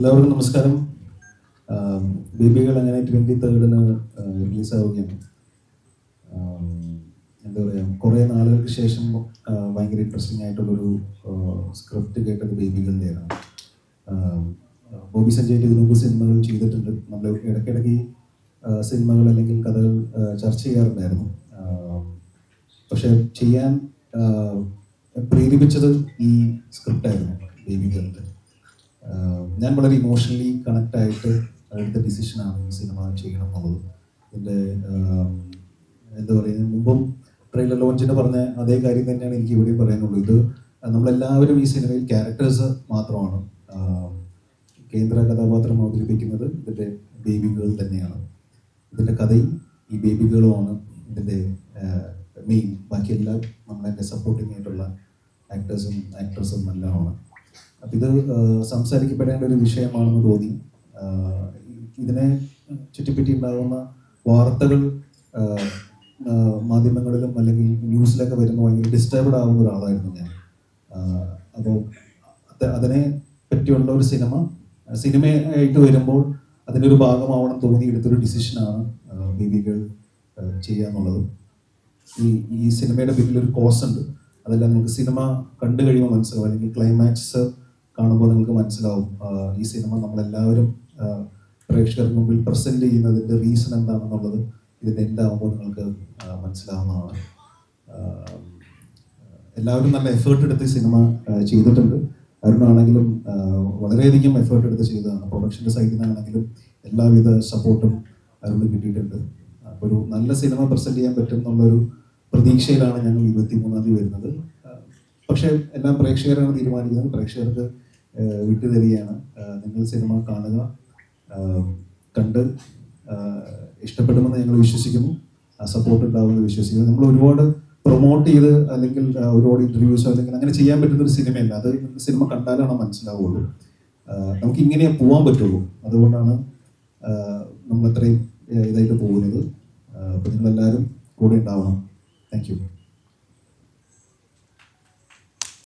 എല്ലാവർക്കും നമസ്കാരം. ബേബികൾ അങ്ങനെ 23 റിലീസാവുകയാണ്. എന്താ പറയുക, കുറേ നാളുകൾക്ക് ശേഷം ഭയങ്കര ഇൻട്രസ്റ്റിംഗ് ആയിട്ടുള്ളൊരു സ്ക്രിപ്റ്റ് കേട്ടത് ബേബികളുടെയാണ്. ബോബി സഞ്ജയ് ഇതിനു മുമ്പ് സിനിമകൾ ചെയ്തിട്ടുണ്ട്. നമ്മൾ ഇടയ്ക്കിടയ്ക്ക് സിനിമകൾ അല്ലെങ്കിൽ കഥകൾ ചർച്ച ചെയ്യാറുണ്ടായിരുന്നു. പക്ഷെ ചെയ്യാൻ പ്രേരിപ്പിച്ചത് ഈ സ്ക്രിപ്റ്റായിരുന്നു ബേബികളുടെ. ഞാൻ വളരെ ഇമോഷണലി കണക്ട് ആയിട്ട് എടുത്ത ഡിസിഷനാണ് ഈ സിനിമ ചെയ്യണം എന്നുള്ളത്. ഇതിൻ്റെ എന്താ പറയുക, മുമ്പും ട്രെയിലർ ലോഞ്ചിന് പറഞ്ഞ അതേ കാര്യം തന്നെയാണ് എനിക്ക് ഇവിടെ പറയാനുള്ളൂ. ഇത് നമ്മളെല്ലാവരും ഈ സിനിമയിൽ ക്യാരക്ടേഴ്സ് മാത്രമാണ്. കേന്ദ്ര കഥാപാത്രം അവതരിപ്പിക്കുന്നത് ഇതിൻ്റെ ബേബി ഗേൾ തന്നെയാണ്. ഇതിൻ്റെ കഥയും ഈ ബേബി ഗേളുമാണ് ഇതിൻ്റെ മെയിൻ. ബാക്കിയെല്ലാം നമ്മളെന്നെ സപ്പോർട്ടിങ് ആയിട്ടുള്ള ആക്ടേഴ്സും ആക്ട്രസും എല്ലാമാണ്. അപ്പം ഇത് സംസാരിക്കപ്പെടേണ്ട ഒരു വിഷയമാണെന്ന് തോന്നി. ഇതിനെ ചുറ്റിപ്പറ്റി ഉണ്ടാകുന്ന വാർത്തകൾ മാധ്യമങ്ങളിലും അല്ലെങ്കിൽ ന്യൂസിലൊക്കെ വരുമ്പോൾ ഭയങ്കര ഡിസ്റ്റർബ്ഡ് ആവുന്ന ഒരാളായിരുന്നു ഞാൻ. അപ്പോൾ അതിനെ പറ്റിയുള്ള ഒരു സിനിമയായിട്ട് വരുമ്പോൾ അതിൻ്റെ ഒരു ഭാഗമാവണം തോന്നി എടുത്തൊരു ഡിസിഷനാണ് ബേബി ഗേൾ ചെയ്യുക എന്നുള്ളത്. ഈ സിനിമയുടെ പിന്നിലൊരു കോസ് ഉണ്ട്. അതെല്ലാം നിങ്ങൾക്ക് സിനിമ കണ്ടു കഴിയുമ്പോൾ മനസ്സിലാവും, അല്ലെങ്കിൽ ക്ലൈമാക്സ് കാണുമ്പോൾ നിങ്ങൾക്ക് മനസ്സിലാവും ഈ സിനിമ നമ്മളെല്ലാവരും പ്രേക്ഷകർക്ക് മുമ്പിൽ പ്രസന്റ് ചെയ്യുന്നതിൻ്റെ റീസൺ എന്താണെന്നുള്ളത് ഇതിൻ്റെ എൻഡ് ആകുമ്പോൾ നിങ്ങൾക്ക് മനസ്സിലാവുന്നതാണ്. എല്ലാവരും നല്ല എഫേർട്ട് എടുത്ത് സിനിമ ചെയ്തിട്ടുണ്ട്. അരുണാണെങ്കിലും വളരെയധികം എഫേർട്ട് എടുത്ത് ചെയ്തതാണ്. പ്രൊഡക്ഷൻ്റെ സൈഡിൽ നിന്നാണെങ്കിലും എല്ലാവിധ സപ്പോർട്ടും അരുണ് കിട്ടിയിട്ടുണ്ട്. അപ്പോൾ ഒരു നല്ല സിനിമ പ്രസന്റ് ചെയ്യാൻ പറ്റും എന്നുള്ളൊരു പ്രതീക്ഷയിലാണ് ഞങ്ങൾ 23-ാം തീയതി വരുന്നത്. പക്ഷേ എല്ലാം പ്രേക്ഷകരാണ് തീരുമാനിക്കുന്നത്. പ്രേക്ഷകർക്ക് വിട്ടുതരികയാണ്. നിങ്ങൾ സിനിമ കാണുക, കണ്ട് ഇഷ്ടപ്പെടുമെന്ന് ഞങ്ങൾ വിശ്വസിക്കുന്നു. സപ്പോർട്ട് ഉണ്ടാവുമെന്ന് വിശ്വസിക്കുന്നു. നമ്മൾ ഒരുപാട് പ്രൊമോട്ട് ചെയ്ത് അല്ലെങ്കിൽ ഒരുപാട് ഇൻ്റർവ്യൂസോ അല്ലെങ്കിൽ അങ്ങനെ ചെയ്യാൻ പറ്റുന്ന ഒരു സിനിമയല്ല. അത് സിനിമ കണ്ടാലാണ് മനസ്സിലാവുള്ളൂ. നമുക്ക് ഇങ്ങനെ പോകാൻ പറ്റുള്ളൂ. അതുകൊണ്ടാണ് നമ്മൾ അത്രയും ഇതായിട്ട് പോകുന്നത്. അപ്പോൾ നിങ്ങളെല്ലാവരും കൂടെ ഉണ്ടാവണം. Thank you.